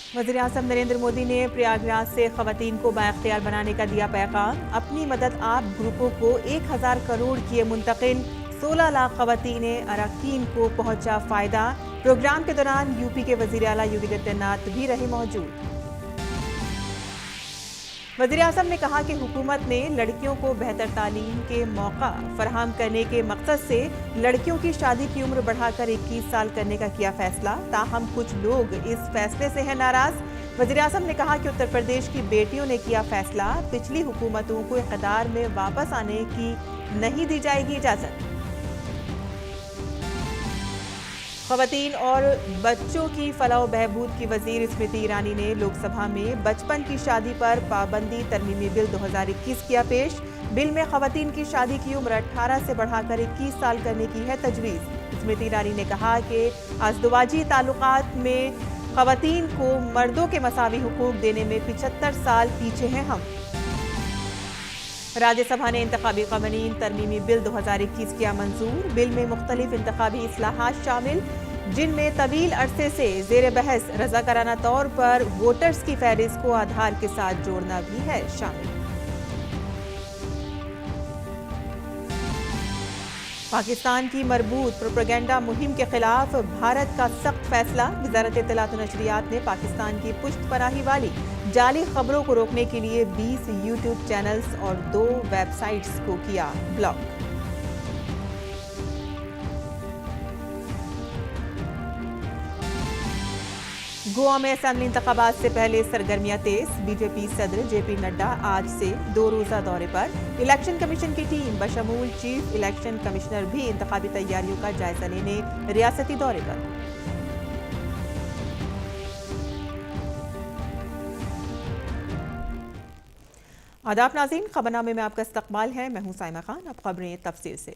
वज़ीर-ए-आज़म नरेंद्र मोदी ने प्रयागराज से खवातीन को बाइख्तियार बनाने का दिया पैगाम। अपनी मदद आप ग्रुपों को 1000 करोड़ किए मुंतकिल। 16 लाख खवातीन अरकान को पहुंचा फायदा। प्रोग्राम के दौरान यूपी के वज़ीर आला योगी आदित्यनाथ भी रहे मौजूद। वज़ीर-ए-आज़म ने कहा कि हुकूमत ने लड़कियों को बेहतर तालीम के मौका फराहम करने के मकसद से लड़कियों की शादी की उम्र बढ़ाकर 21 साल करने का किया फैसला। ताहम कुछ लोग इस फैसले से हैं नाराज। वज़ीर-ए-आज़म ने कहा कि उत्तर प्रदेश की बेटियों ने किया फैसला। पिछली हुकूमतों को इक़्तिदार में वापस आने की नहीं दी जाएगी इजाज़त। खवातीन और बच्चों की फलाह बहबूद की वजीर स्मृति ईरानी ने लोकसभा में बचपन की शादी पर पाबंदी तरमीमी बिल 2021 किया पेश। बिल में खवातीन की शादी की उम्र 18 से बढ़ाकर 21 साल करने की है तजवीज़। स्मृति ईरानी ने कहा कि अज़दवाजी ताल्लुकात में खवातीन को मर्दों के मसावी हुकूक देने में 75 साल पीछे हैं हम। राज्यसभा ने इंतखाबी कानून तरमीमी बिल 2021 किया मंजूर। बिल में मुख्तलिफ इंतखाबी इस्लाहात शामिल, जिनमें तवील अरसे से जेर बहस रजाकाराना तौर पर वोटर्स की फहरिस्त को आधार के साथ जोड़ना भी है शामिल। पाकिस्तान की मरबूत प्रोपेगेंडा मुहिम के खिलाफ भारत का सख्त फैसला। वजारत इत्तलात और नशरियात ने पाकिस्तान की पुश्त पनाही वाली जाली खबरों को रोकने के लिए 20 यूट्यूब चैनल्स और 2 वेबसाइट्स को किया ब्लॉक। गोवा में असेंबली इंतखाबात से पहले सरगर्मियां तेज। बीजेपी सदर जेपी नड्डा आज से 2 रोजा दौरे पर। इलेक्शन कमीशन की टीम बशमूल चीफ इलेक्शन कमिश्नर भी इंतखाबी तैयारियों का जायजा लेने रियासती दौरे पर। आदाब नाज़रीन, खबरनामे में आपका इस्तकबाल है। मैं हूं साइमा खान। अब खबरें तफसील से।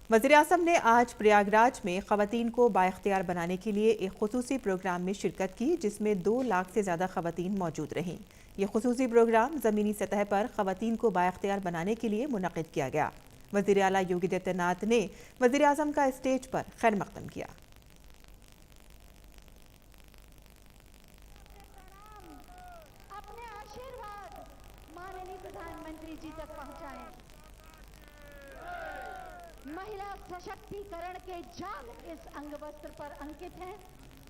वज़ीर-ए-आज़म ने आज प्रयागराज में खवातीन को बाइख्तियार बनाने के लिए एक खुसूसी प्रोग्राम में शिरकत की, जिसमें 2 लाख से ज़्यादा खवातीन मौजूद रहीं। ये खुसूसी प्रोग्राम ज़मीनी सतह पर खवातीन को बाइख्तियार बनाने के लिए मुनक़िद किया गया। वज़ीर आला योगी आदित्यनाथ ने वज़ीर-ए-आज़म का स्टेज पर खैर मक़दम किया। प्रधानमंत्री जी तक पहुंचाएं। महिला सशक्तिकरण के जाल इस अंगवस्त्र पर अंकित हैं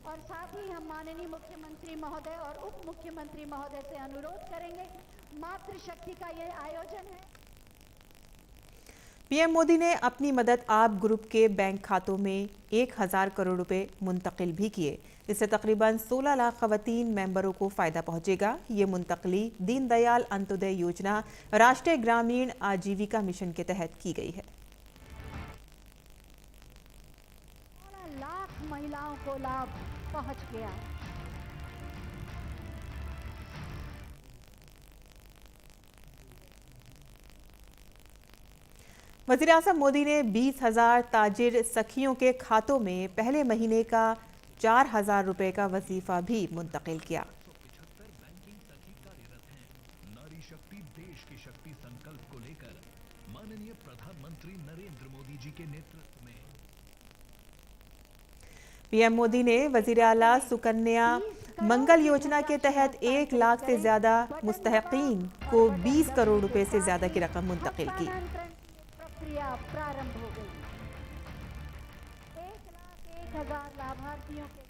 और साथ ही हम माननीय मुख्यमंत्री महोदय और उप मुख्यमंत्री महोदय से अनुरोध करेंगे, मातृशक्ति का ये आयोजन है। पीएम मोदी ने अपनी मदद आप ग्रुप के बैंक खातों में 1000 करोड़ रुपए मुंतकिल भी किए। इससे तकरीबन 16 लाख खवातीन मेंबरों को फायदा पहुंचेगा। ये मुंतकली दीनदयाल अंत्योदय योजना राष्ट्रीय ग्रामीण आजीविका मिशन के तहत की गई है। 16 लाख महिलाओं को लाभ पहुंच गया। वज़ीर-ए-आज़म मोदी ने 20,000 ताजिर सखियों के खातों में पहले महीने का 4,000 रुपए का वजीफा भी मुंतकिल किया। नारी शक्ति देश की शक्ति संकल्प को लेकर माननीय प्रधानमंत्री नरेंद्र मोदी जी के नेतृत्व में पीएम मोदी ने वज़ीर आला सुकन्या मंगल योजना के तहत 1 लाख से ज्यादा मुस्तहकीन को 20 करोड़ रुपए से ज्यादा की रकम मुंतकिल की। प्रक्रिया प्रारंभ हो गई। 1,01,000 लाभार्थियों के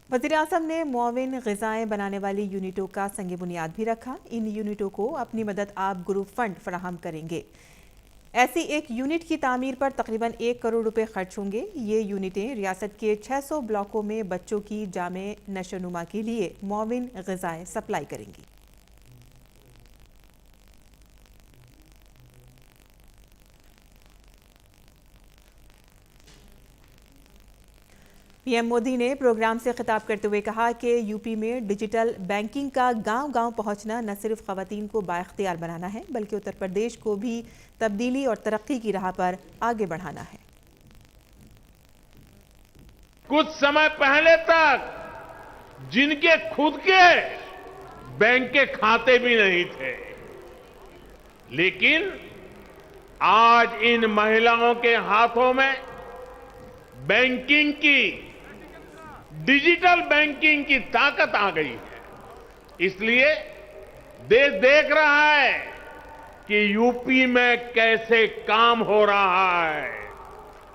वज़ीर-ए-आज़म ने मुआविन ग़िज़ाएँ बनाने वाली यूनिटों का संग बुनियाद भी रखा। इन यूनिटों को अपनी मदद आप ग्रुप फंड फराहम करेंगे। ऐसी एक यूनिट की तामीर पर तकरीबन 1 करोड़ रुपए खर्च होंगे। ये यूनिटें रियासत के 600 ब्लॉकों में बच्चों की जामे नशोनुमा के लिए मुआविन ग़िज़ाएँ सप्लाई करेंगी। पीएम मोदी ने प्रोग्राम से खिताब करते हुए कहा कि यूपी में डिजिटल बैंकिंग का गांव-गांव पहुंचना न सिर्फ खवातीन को बाइख्तियार बनाना है, बल्कि उत्तर प्रदेश को भी तब्दीली और तरक्की की राह पर आगे बढ़ाना है। कुछ समय पहले तक जिनके खुद के बैंक के खाते भी नहीं थे। लेकिन आज इन महिलाओं के हाथों में बैंकिंग की, डिजिटल बैंकिंग की ताकत आ गई है। इसलिए देश देख रहा है कि यूपी में कैसे काम हो रहा है,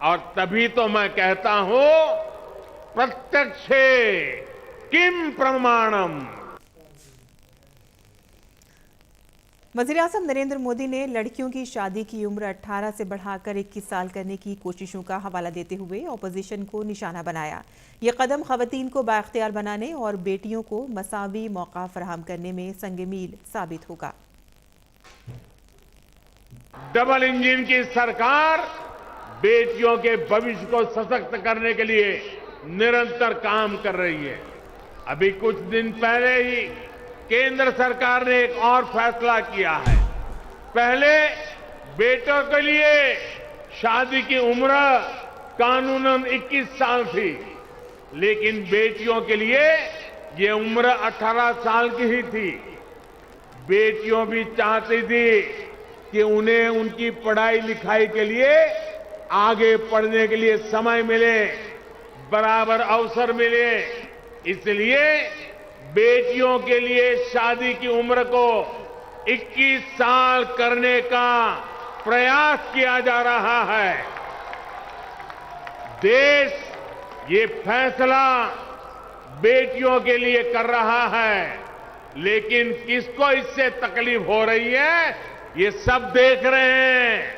और तभी तो मैं कहता हूं प्रत्यक्षे किम प्रमाणम। वज़ीर-ए-आज़म नरेंद्र मोदी ने लड़कियों की शादी की उम्र 18 से बढ़ाकर 21 साल करने की कोशिशों का हवाला देते हुए ऑपोजिशन को निशाना बनाया। ये कदम खवातीन को बाइख्तियार बनाने और बेटियों को मसावी मौका फराहम करने में संग-मील साबित होगा। डबल इंजन की सरकार बेटियों के भविष्य को सशक्त करने के लिए निरंतर काम कर रही है। अभी कुछ दिन पहले ही केंद्र सरकार ने एक और फैसला किया है। पहले बेटों के लिए शादी की उम्र कानूनन 21 साल थी, लेकिन बेटियों के लिए ये उम्र 18 साल की ही थी। बेटियों भी चाहती थी कि उन्हें उनकी पढ़ाई लिखाई के लिए, आगे पढ़ने के लिए समय मिले, बराबर अवसर मिले। इसलिए बेटियों के लिए शादी की उम्र को 21 साल करने का प्रयास किया जा रहा है। देश ये फैसला बेटियों के लिए कर रहा है, लेकिन किसको इससे तकलीफ हो रही है, ये सब देख रहे हैं।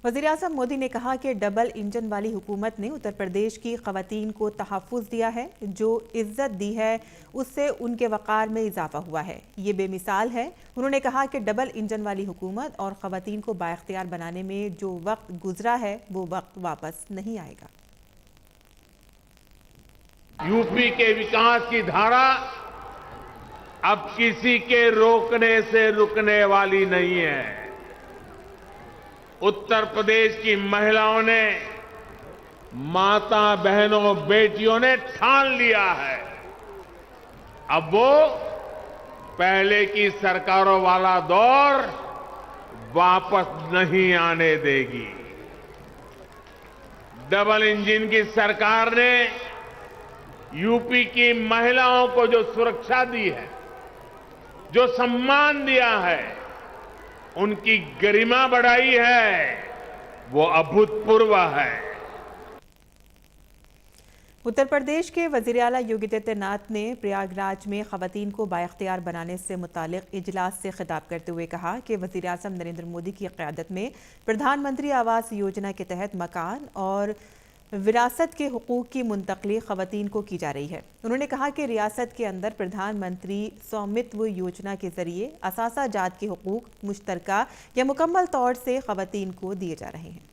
वज़ीर-ए-आज़म मोदी ने कहा कि डबल इंजन वाली हुकूमत ने उत्तर प्रदेश की खवातीन को तहफ़्फ़ुज़ दिया है। जो इज्जत दी है उससे उनके वक़ार में इजाफा हुआ है। ये बेमिसाल है। उन्होंने कहा कि डबल इंजन वाली हुकूमत और खवातीन को बाइख्तियार बनाने में जो वक्त गुजरा है वो वक्त वापस नहीं आएगा। यूपी के विकास की धारा अब किसी के रोकने से रुकने वाली नहीं है। उत्तर प्रदेश की महिलाओं ने, माता बहनों बेटियों ने ठान लिया है, अब वो पहले की सरकारों वाला दौर वापस नहीं आने देगी। डबल इंजन की सरकार ने यूपी की महिलाओं को जो सुरक्षा दी है, जो सम्मान दिया है, उनकी गरिमा बढ़ाई है, वो अभूतपूर्व है। उत्तर प्रदेश के वज़ीर आला योगी आदित्यनाथ ने प्रयागराज में खवातीन को बाइख्तियार बनाने से मुतालिक इजलास से खिताब करते हुए कहा कि वज़ीर-ए-आज़म नरेंद्र मोदी की क़यादत में प्रधानमंत्री आवास योजना के तहत मकान और विरासत के हुकूक की मुंतकली खवातीन को की जा रही है। उन्होंने कहा कि रियासत के अंदर प्रधानमंत्री स्वामित्व योजना के जरिए असासा जात के हुकूक मुश्तरका या मुकम्मल तौर से खवातीन को दिए जा रहे हैं।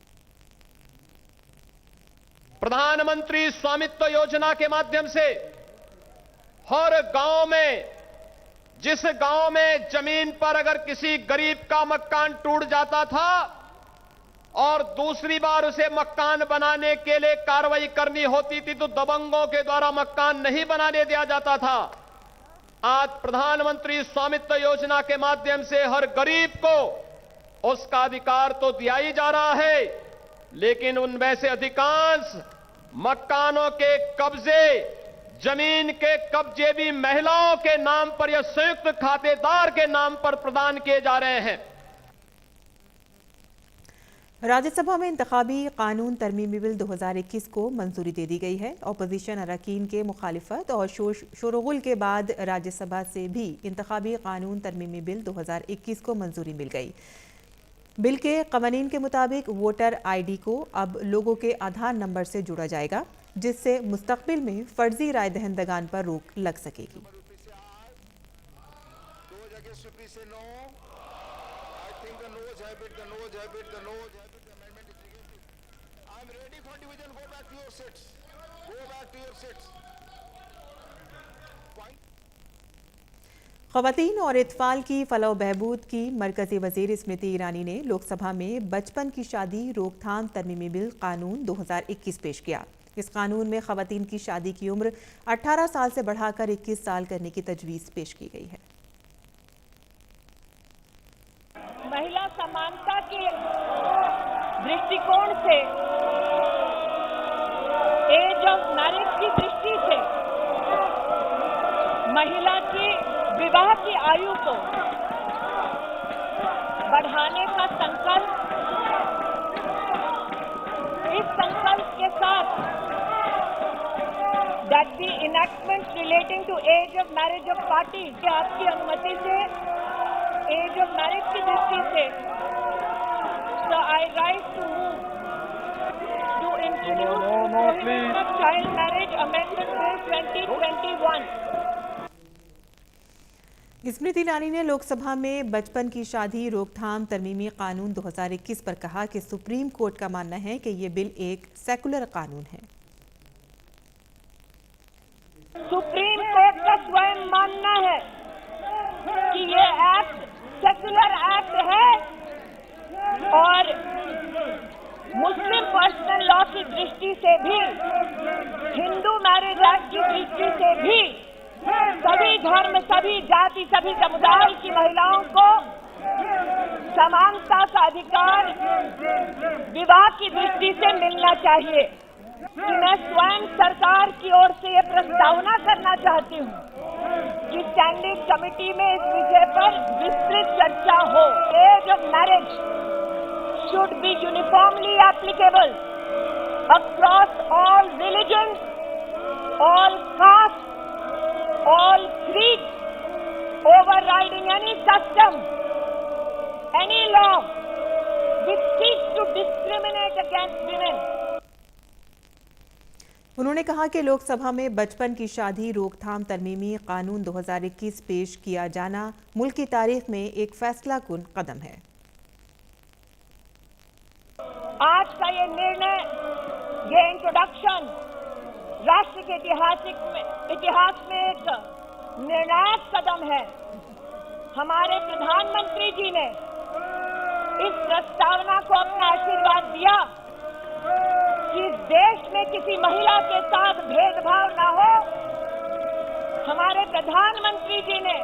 प्रधानमंत्री स्वामित्व योजना के माध्यम से हर गांव में, जिस गांव में जमीन पर अगर किसी गरीब का मकान टूट जाता था और दूसरी बार उसे मकान बनाने के लिए कार्रवाई करनी होती थी तो दबंगों के द्वारा मकान नहीं बनाने दिया जाता था। आज प्रधानमंत्री स्वामित्व योजना के माध्यम से हर गरीब को उसका अधिकार तो दिया ही जा रहा है, लेकिन उनमें से अधिकांश मकानों के कब्जे, जमीन के कब्जे भी महिलाओं के नाम पर या संयुक्त खातेदार के नाम पर प्रदान किए जा रहे हैं। राज्यसभा में इंतखाबी कानून तरमीमी बिल 2021 को मंजूरी दे दी गई है। अपोजिशन अरकान के मुखालिफत और शोरगुल के बाद राज्यसभा से भी इंतखाबी कानून तरमीमी बिल 2021 को मंजूरी मिल गई। बिल के कवानीन के मुताबिक वोटर ID को अब लोगों के आधार नंबर से जोड़ा जाएगा, जिससे मुस्तकबिल में फर्जी राय दहिंदगान पर रोक लग सकेगी। ख़वातीन और इत्फाल की फलाह बहबूद की मरकज़ी वज़ीर स्मृति ईरानी ने लोकसभा में बचपन की शादी रोकथाम तरमीमी बिल कानून 2021 पेश किया। इस कानून में खवातीन की शादी की उम्र 18 साल से बढ़ाकर 21 साल करने की तजवीज़ पेश की गई है। महिला समानता के दृष्टिकोण से, एज ऑफ मैरिज की दृष्टि से महिला की विवाह की आयु को बढ़ाने का संकल्प, इस संकल्प के साथ that the enactments relating to age of marriage of parties के आपकी अनुमति से एज ऑफ मैरिज की दृष्टि से so I rise to move to introduce Prohibition of Child Marriage Amendment Bill 2021। Smriti Irani ने लोकसभा में बचपन की शादी रोकथाम तरमीमी कानून 2021 पर कहा कि सुप्रीम कोर्ट का मानना है कि ये बिल एक सेकुलर कानून है। सुप्रीम कोर्ट का स्वयं मानना है कि ये एक्ट सेकुलर एक्ट है और मुस्लिम पर्सनल लॉ की दृष्टि से भी, हिंदू मैरिज एक्ट की दृष्टि से भी सभी धर्म, सभी जाति, सभी समुदाय की महिलाओं को समानता का अधिकार विवाह की दृष्टि से मिलना चाहिए। मैं स्वयं सरकार की ओर से ये प्रस्तावना करना चाहती हूँ कि स्टैंडिंग कमेटी में इस विषय पर विस्तृत चर्चा हो। Age of marriage should be uniformly applicable across all religion, all caste, all creeds, overriding any custom, any law which seeks to discriminate against women। उन्होंने कहा कि लोकसभा में बचपन की शादी रोकथाम तरमीमी कानून 2021 पेश किया जाना मुल्क की तारीख में एक फैसलाकुन कदम है। आज का ये निर्णय, ये इंट्रोडक्शन राष्ट्र के इतिहास में एक निर्णायक कदम है। हमारे प्रधानमंत्री जी ने इस प्रस्तावना को अपना आशीर्वाद दिया कि देश में किसी महिला के साथ भेदभाव न हो। हमारे प्रधानमंत्री जी ने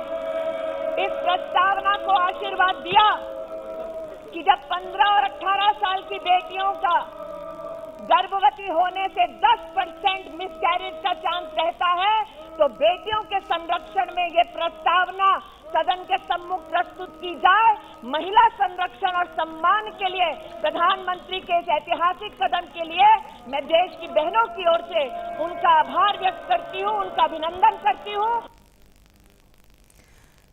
इस प्रस्तावना को आशीर्वाद दिया कि जब 15 और 18 साल की बेटियों का गर्भवती होने से 10% मिसकैरेज का चांस रहता है, तो बेटियों के संरक्षण में ये प्रस्तावना सदन के सम्मुख प्रस्तुत की जाए। महिला संरक्षण और सम्मान के लिए प्रधानमंत्री के इस ऐतिहासिक कदम के लिए मैं देश की बहनों की ओर से उनका आभार व्यक्त करती हूँ, उनका अभिनंदन करती हूँ।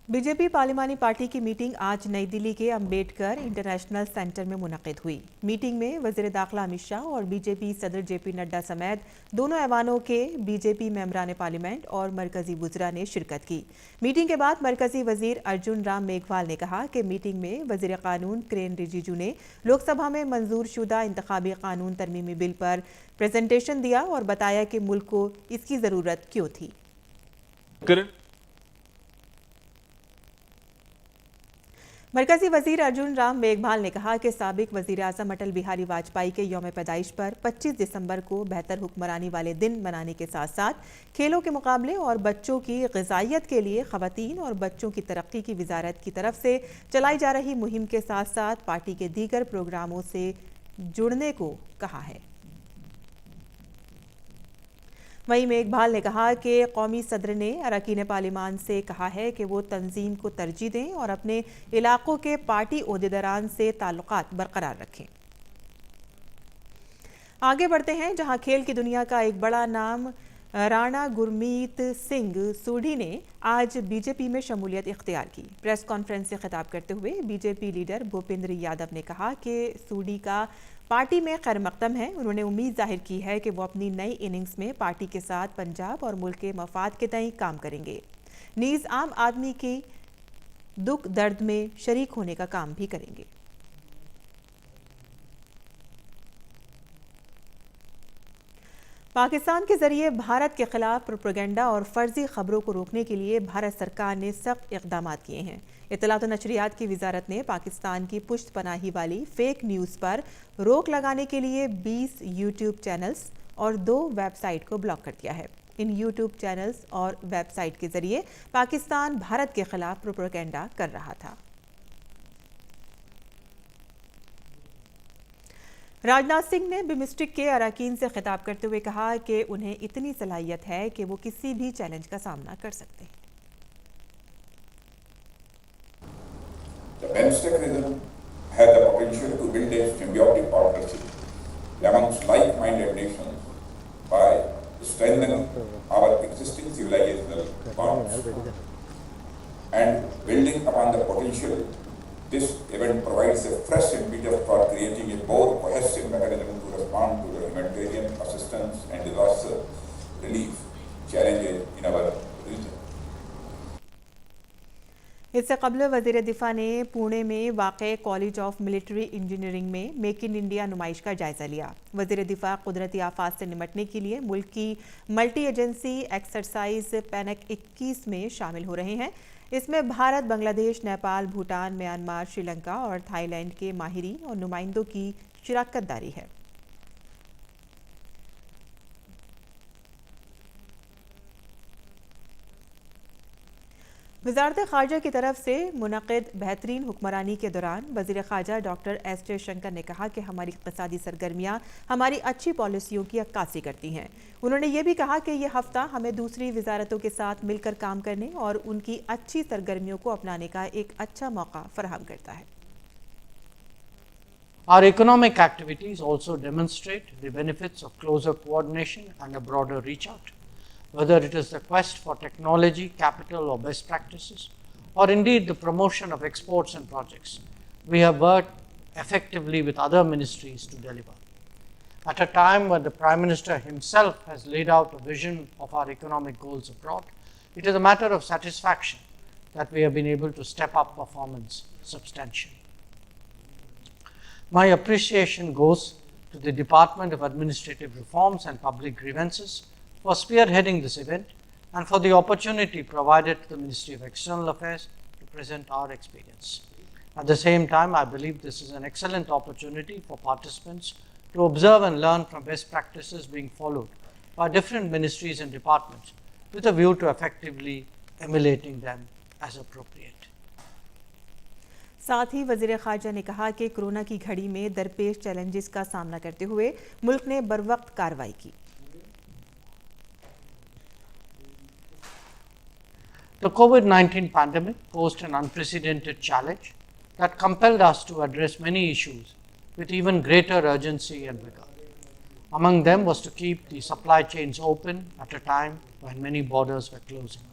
बीजेपी पार्लिमानी पार्टी की मीटिंग आज नई दिल्ली के अंबेडकर इंटरनेशनल सेंटर में मुनक़िद हुई। मीटिंग में वज़ीर दाखिला अमित शाह और बीजेपी सदर जेपी नड्डा समेत दोनों ऐवानों के बीजेपी मेंबरान पार्लियामेंट और मरकजी वुज़रा ने शिरकत की। मीटिंग के बाद मरकजी वज़ीर अर्जुन राम मेघवाल ने कहा कि मीटिंग में वज़ीर कानून किरेन रिजिजू ने लोकसभा में मंजूर शुदा इंतखाबी कानून तरमीमी बिल पर प्रेजेंटेशन दिया और बताया कि मुल्क को इसकी ज़रूरत क्यों थी। मरकजी वजीर अर्जुन राम मेघवाल ने कहा कि साबिक वजीर आजम अटल बिहारी वाजपेयी के यौम पैदाइश पर 25 दिसंबर को बेहतर हुक्मरानी वाले दिन मनाने के साथ साथ खेलों के मुकाबले और बच्चों की ग़िज़ाइयत के लिए ख़वातीन और बच्चों की तरक्की की वजारत की तरफ से चलाई जा रही मुहिम के साथ साथ पार्टी के दीगर प्रोग्रामों से जुड़ने को कहा है। वहीं मेघवाल ने कहा कि कौमी सदर ने अरकान पार्लिमान से कहा है कि वो तंजीम को तरजीह दें और अपने इलाकों के पार्टी ओहदेदारान से ताल्लुकात बरकरार रखें। आगे बढ़ते हैं, जहां खेल की दुनिया का एक बड़ा नाम राणा गुरमीत सिंह सूढ़ी ने आज बीजेपी में शमूलियत इख्तियार की। प्रेस कॉन्फ्रेंस से खिताब करते हुए बीजेपी लीडर भूपेंद्र यादव ने कहा कि सूढ़ी का पार्टी में खैर मकदम है। उन्होंने उम्मीद जाहिर की है कि वो अपनी नई इनिंग्स में पार्टी के साथ पंजाब और मुल्क के मफाद के तय काम करेंगे, नीज़ आम आदमी के दुख दर्द में शरीक होने का काम भी करेंगे। पाकिस्तान के जरिए भारत के खिलाफ प्रोपेगेंडा और फर्जी खबरों को रोकने के लिए भारत सरकार ने सख्त इक़दाम किए हैं। इत्तलात और नशरियात की वजारत ने पाकिस्तान की पुश्त पनाही वाली फेक न्यूज़ पर रोक लगाने के लिए 20 यूट्यूब चैनल्स और 2 वेबसाइट को ब्लॉक कर दिया है। इन यूट्यूब चैनल्स और वेबसाइट के जरिए पाकिस्तान भारत के खिलाफ प्रोपेगेंडा कर रहा था। राजनाथ सिंह ने बिम्स्टेक के अरकान से खिताब करते हुए कहा कि उन्हें इतनी सलाहियत है कि वो किसी भी चैलेंज का सामना कर सकते हैं। The BIMSTEC region has the potential to build a symbiotic partnership amongst like-minded nations by strengthening our existing civilizational bonds and building upon the potential. This event provides a fresh impetus for creating a more cohesive mechanism to respond to the humanitarian assistance and disaster relief challenges in our region. इससे कबल वज़ीर दिफा ने पुणे में वाक़े college of military engineering में make in India नुमाइश का जायजा लिया। वज़ीर दिफा कुदरती आफात से निपटने के लिए मुल्क की मल्टी एजेंसी एक्सरसाइज पैनक 21 में शामिल हो रहे हैं। इसमें भारत, बांग्लादेश, नेपाल, भूटान, म्यांमार, श्रीलंका और थाईलैंड के माहिरीन और नुमाइंदों की शिरकत दारी है। वज़ारत ख़ारजा की तरफ से मुनक़िद बेहतरीन हुक्मरानी के दौरान वज़ीर ख़ारजा डॉक्टर एस जयशंकर ने कहा कि हमारी इक़्तिसादी सरगर्मियाँ हमारी अच्छी पॉलिसियों की अक्कासी करती हैं। उन्होंने ये भी कहा कि यह हफ़्ता हमें दूसरी वज़ारतों के साथ मिलकर काम करने और उनकी अच्छी सरगर्मियों को अपनाने का एक अच्छा मौका फराहम करता है। Our economic activities also demonstrate the benefits of closer coordination and a broader reach out. Whether it is the quest for technology, capital or best practices, or indeed the promotion of exports and projects, we have worked effectively with other ministries to deliver. At a time when the Prime Minister himself has laid out a vision of our economic goals abroad, it is a matter of satisfaction that we have been able to step up performance substantially. My appreciation goes to the Department of Administrative Reforms and Public Grievances for spearheading this event and for the opportunity provided to the Ministry of External Affairs to present our experience. At the same time, I believe this is an excellent opportunity for participants to observe and learn from best practices being followed by different ministries and departments with a view to effectively emulating them as appropriate. साथ ही वज़ीर ख़ारजा ने कहा कि corona की घड़ी में दरपेश challenges का सामना करते हुए मुल्क ने बरवक्त कार्रवाई की। The COVID-19 pandemic posed an unprecedented challenge that compelled us to address many issues with even greater urgency and vigor. Among them was to keep the supply chains open at a time when many borders were closing.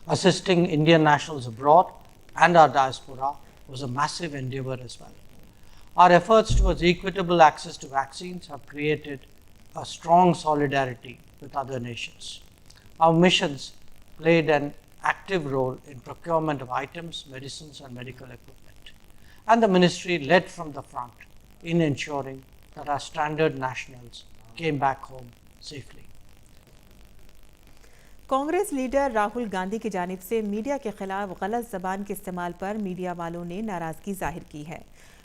Assisting Indian nationals abroad and our diaspora was a massive endeavor as well. Our efforts towards equitable access to vaccines have created a strong solidarity with other nations. Our missions played an active role in procurement of items, medicines and medical equipment. And the ministry led from the front in ensuring that our stranded nationals came back home safely. Congress leader Rahul Gandhi की जानिब से media के खिलाफ गलत ज़बान के इस्तेमाल पर मीडिया वालों ने नाराज़गी जाहिर की है।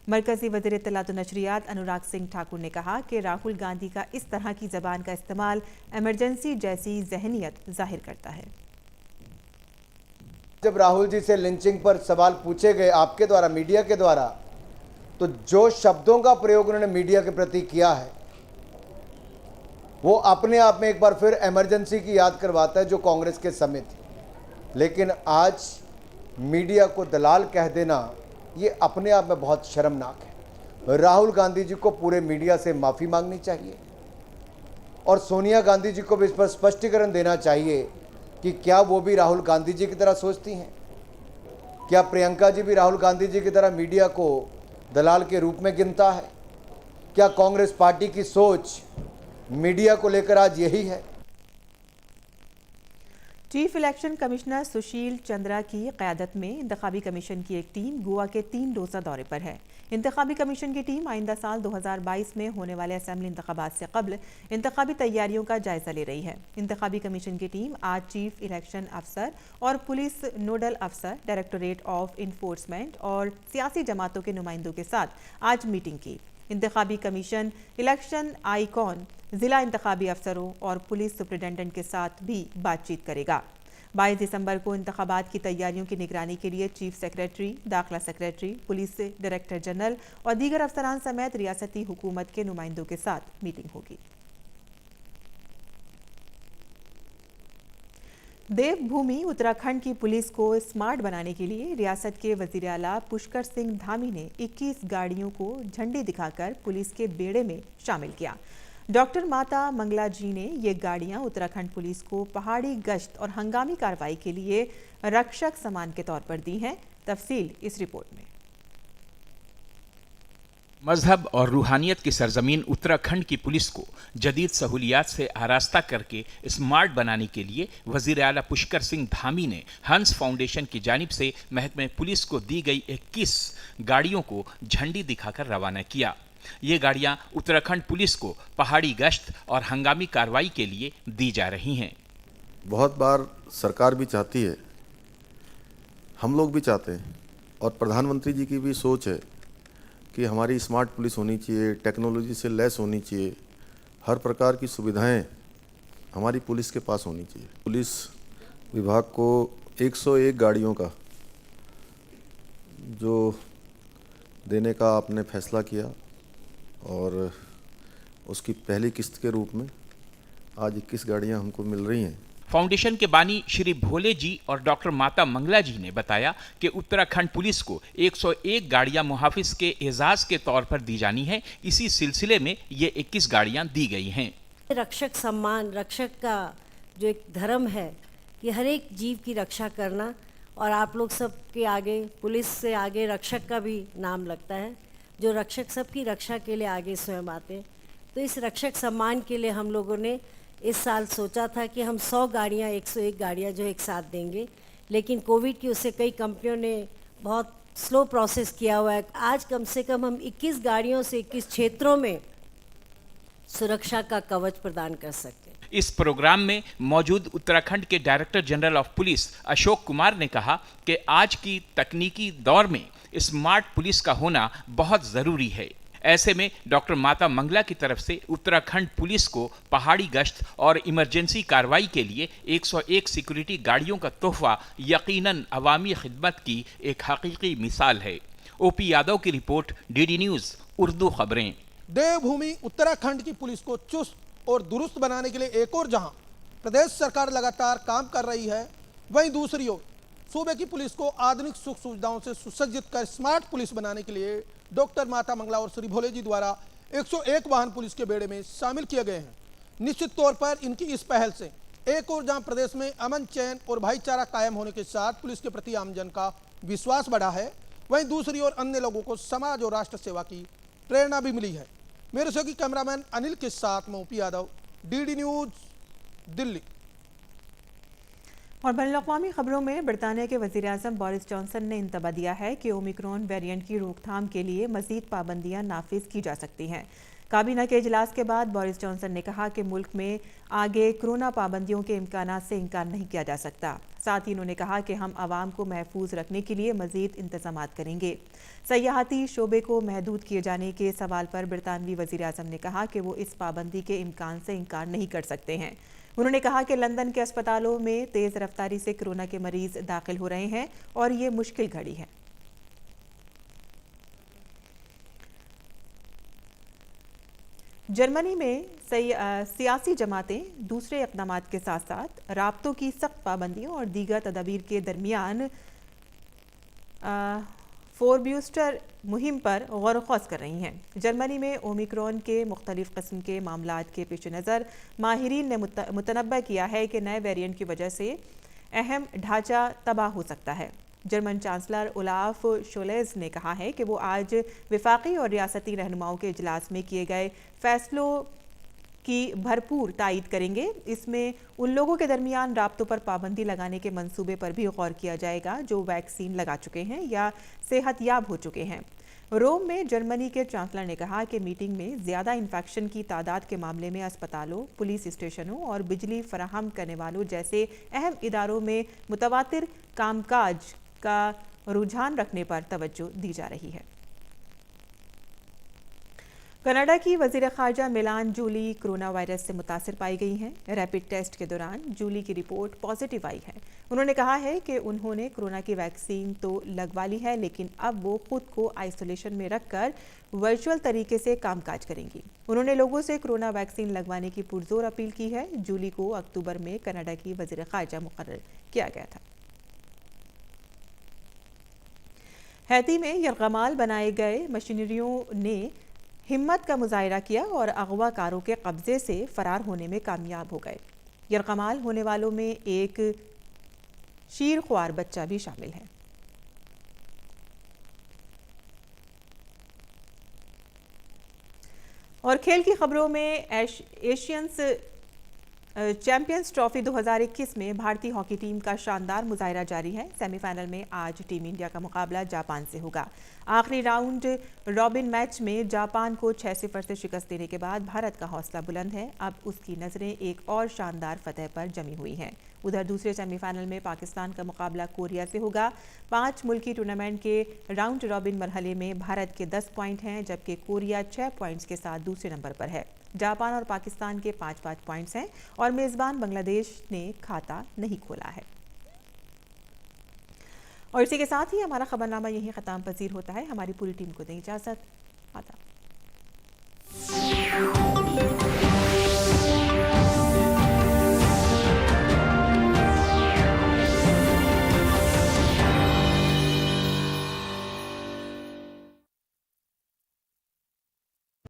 मरकज़ी वज़ीर इत्तलात व नशरियात अनुराग सिंह ठाकुर ने कहा कि राहुल गांधी का इस तरह की ज़बान का इस्तेमाल एमरजेंसी जैसी जहनियत जाहिर करता है। जब राहुल जी से लिंचिंग पर सवाल पूछे गए आपके द्वारा, मीडिया के द्वारा, तो जो शब्दों का प्रयोग उन्होंने मीडिया के प्रति किया है वो अपने आप में एक बार फिर इमरजेंसी की याद करवाता है जो कांग्रेस के समय थी। लेकिन आज मीडिया को दलाल कह देना ये अपने आप में बहुत शर्मनाक है। राहुल गांधी जी को पूरे मीडिया से माफ़ी मांगनी चाहिए और सोनिया गांधी जी को भी इस पर स्पष्टीकरण देना चाहिए कि क्या वो भी राहुल गांधी जी की तरह सोचती हैं? क्या प्रियंका जी भी राहुल गांधी जी की तरह मीडिया को दलाल के रूप में गिनता है? क्या कांग्रेस पार्टी की सोच मीडिया को लेकर आज यही है? Chief election commissioner Sushil Chandra की क़यादत में इंतखाबी कमीशन की एक टीम गोवा के 3 रोज़ा दौरे पर है। इंतखाबी कमीशन की टीम आइंदा साल 2022 में होने वाले असेंबली इंतखाबात से कबल इंतखाबी तैयारियों का जायजा ले रही है। इंतखाबी कमीशन की टीम आज चीफ इलेक्शन अफसर और पुलिस नोडल अफसर, डायरेक्टोरेट ऑफ इन्फोर्समेंट और सियासी जमातों के नुमाइंदों के साथ आज मीटिंग की। इंतखाबी कमीशन इलेक्शन आइकॉन जिला इंतखाबी अफसरों और पुलिस सुपरिटेंडेंट के साथ भी बातचीत करेगा। 22 दिसंबर को इंतखाबात की तैयारियों की निगरानी के लिए चीफ सेक्रेटरी, दाखिला सेक्रेटरी, पुलिस डायरेक्टर जनरल और दीगर अफसरान समेत रियासती हुकूमत के नुमाइंदों के साथ मीटिंग होगी। देवभूमि उत्तराखंड की पुलिस को स्मार्ट बनाने के लिए रियासत के वजीर आला पुष्कर सिंह धामी ने 21 गाड़ियों को झंडी दिखाकर पुलिस के बेड़े में शामिल किया। डॉक्टर माता मंगला जी ने ये गाड़ियां उत्तराखंड पुलिस को पहाड़ी गश्त और हंगामी कार्रवाई के लिए रक्षक सामान के तौर पर दी हैं। तफसील इस रिपोर्ट में। मजहब और रूहानियत की सरजमीन उत्तराखंड की पुलिस को जदीद सहूलियात से आरास्ता करके स्मार्ट बनाने के लिए वजीर आला पुष्कर सिंह धामी ने हंस फाउंडेशन की जानिब से महकमे पुलिस को दी गई 21 गाड़ियों को झंडी दिखाकर रवाना किया। ये गाड़ियां उत्तराखंड पुलिस को पहाड़ी गश्त और हंगामी कार्रवाई के लिए दी जा रही हैं। बहुत बार सरकार भी चाहती है, हम लोग भी चाहते हैं और प्रधानमंत्री जी की भी सोच है कि हमारी स्मार्ट पुलिस होनी चाहिए, टेक्नोलॉजी से लैस होनी चाहिए, हर प्रकार की सुविधाएं हमारी पुलिस के पास होनी चाहिए। पुलिस विभाग को 101 गाड़ियों का जो देने का आपने फैसला किया और उसकी पहली किस्त के रूप में आज 21 गाड़ियां हमको मिल रही हैं। फाउंडेशन के बानी श्री भोले जी और डॉक्टर माता मंगला जी ने बताया कि उत्तराखंड पुलिस को 101 गाड़ियां मुहाफिज के एजाज के तौर पर दी जानी है। इसी सिलसिले में ये 21 गाड़ियां दी गई हैं। रक्षक सम्मान, रक्षक का जो एक धर्म है कि हर एक जीव की रक्षा करना, और आप लोग सब के आगे, पुलिस से आगे रक्षक का भी नाम लगता है, जो रक्षक सबकी रक्षा के लिए आगे स्वयं आते। तो इस रक्षक सम्मान के लिए हम लोगों ने इस साल सोचा था कि हम 100 गाड़ियाँ, 101 गाड़ियाँ जो एक साथ देंगे, लेकिन कोविड की उससे कई कंपनियों ने बहुत स्लो प्रोसेस किया हुआ है। आज कम से कम हम 21 गाड़ियों से 21 क्षेत्रों में सुरक्षा का कवच प्रदान कर सकते हैं। इस प्रोग्राम में मौजूद उत्तराखंड के director general of police Ashok Kumar ने कहा कि आज की तकनीकी दौर में स्मार्ट पुलिस का होना बहुत जरूरी है। ऐसे में डॉक्टर माता मंगला की तरफ से उत्तराखंड पुलिस को पहाड़ी गश्त और इमरजेंसी कार्रवाई के लिए 101 सिक्योरिटी गाड़ियों का तोहफा यकीनन अवामी खिदमत की एक हकीकी मिसाल है। ओपी यादव की रिपोर्ट, डीडी न्यूज उर्दू खबरें। देवभूमि उत्तराखंड की पुलिस को चुस्त और दुरुस्त बनाने के लिए एक और जहां प्रदेश सरकार लगातार काम कर रही है, वहीं दूसरी ओर सूबे की पुलिस को आधुनिक सुख सुविधाओं से सुसज्जित कर स्मार्ट पुलिस बनाने के लिए डॉक्टर माता मंगला और श्री भोले जी द्वारा 101 वाहन पुलिस के बेड़े में शामिल किए गए हैं। निश्चित तौर पर इनकी इस पहल से एक और जहां प्रदेश में अमन, चैन और भाईचारा कायम होने के साथ पुलिस के प्रति आमजन का विश्वास बढ़ा है, वहीं दूसरी ओर अन्य लोगों को समाज और राष्ट्र सेवा की प्रेरणा भी मिली है। मेरे सहयोगी कैमरामैन अनिल के साथ मैं OP Yadav, DD news, Delhi. और बैनुल-अक़वामी खबरों में बरतानिया के वज़ीर-ए-आज़म बोरिस जॉनसन ने इंतबाह दिया है कि ओमिक्रॉन वेरिएंट की रोकथाम के लिए मज़ीद पाबंदियां नाफिज की जा सकती हैं। काबीना के इजलास के बाद बोरिस जॉनसन ने कहा कि मुल्क में आगे कोरोना पाबंदियों के इम्कानात से इनकार नहीं किया जा सकता। साथ ही उन्होंने कहा कि हम आवाम को महफूज रखने के लिए मज़ीद इंतज़ामात करेंगे। सयाहती शोबे को महदूद किए जाने के सवाल पर बरतानवी वज़ीर-ए-आज़म ने कहा कि वो इस पाबंदी के इम्कान से इनकार नहीं कर सकते हैं। उन्होंने कहा कि लंदन के अस्पतालों में तेज़ रफ्तारी से कोरोना के मरीज दाखिल हो रहे हैं और ये मुश्किल घड़ी है। जर्मनी में सियासी जमातें दूसरे इक़दामात के साथ साथ राब्तों की सख्त पाबंदियों और दीगर तदाबीर के दरमियान फोरब्यूस्टर मुहिम पर गौर-व-ख़ौज़ कर रही हैं। जर्मनी में ओमिक्रॉन के मुख्तलिफ़ किस्म के मामलात के पेश नज़र माहिरीन ने मुतनब्बा किया है कि नए वेरिएंट की वजह से अहम ढांचा तबाह हो सकता है। जर्मन चांसलर ओलाफ शोलेज़ ने कहा है कि वो आज विफाकी और रियासती रहनुमाओं के इजलास में किए गए फैसलों की भरपूर तायीद करेंगे। इसमें उन लोगों के दरमियान राब्तों पर पाबंदी लगाने के मंसूबे पर भी गौर किया जाएगा जो वैक्सीन लगा चुके हैं या सेहतयाब हो चुके हैं। रोम में जर्मनी के चांसलर ने कहा कि मीटिंग में ज़्यादा इन्फेक्शन की तादाद के मामले में अस्पतालों, पुलिस स्टेशनों और बिजली फराहम करने वालों जैसे अहम इदारों में मुतवातिर कामकाज का रुझान रखने पर तवज्जो दी जा रही है। कनाडा की वज़ीर ख़ारजा मिलान जूली कोरोना वायरस से मुतासिर पाई गई हैं। रैपिड टेस्ट के दौरान जूली की रिपोर्ट पॉजिटिव आई है। उन्होंने कहा है कि उन्होंने कोरोना की वैक्सीन तो लगवा ली है, लेकिन अब वो खुद को आइसोलेशन में रखकर वर्चुअल तरीके से कामकाज करेंगी। उन्होंने लोगों से कोरोना वैक्सीन लगवाने की पुरजोर अपील की है। जूली को अक्टूबर में कनाडा की वज़ीर ख़ारजा मुकर्रर किया गया था। हैती में यरगमाल बनाए गए मशीनरियों ने हिम्मत का मुजाहिरा किया और अगवाकारों के कब्जे से फरार होने में कामयाब हो गए। यरगमाल होने वालों में एक शीरख्वार बच्चा भी शामिल है। और खेल की खबरों में एशियंस चैंपियंस ट्रॉफी 2021 में भारतीय हॉकी टीम का शानदार मुजाहिरा जारी है। सेमीफाइनल में आज टीम इंडिया का मुकाबला जापान से होगा। आखिरी राउंड रॉबिन मैच में जापान को 6-0 से शिकस्त देने के बाद भारत का हौसला बुलंद है। अब उसकी नज़रें एक और शानदार फतह पर जमी हुई हैं। उधर दूसरे सेमीफाइनल में पाकिस्तान का मुकाबला कोरिया से होगा। 5 मुल्की टूर्नामेंट के राउंड रॉबिन मरहले में भारत के 10 पॉइंट हैं, जबकि कोरिया 6 पॉइंट्स के साथ दूसरे नंबर पर है। जापान और पाकिस्तान के 5-5 पॉइंट्स हैं और मेज़बान बांग्लादेश ने खाता नहीं खोला है। और इसी के साथ ही हमारा खबरनामा यहीं ख़त्म पजीर होता है। हमारी पूरी टीम को दें इजाज़त।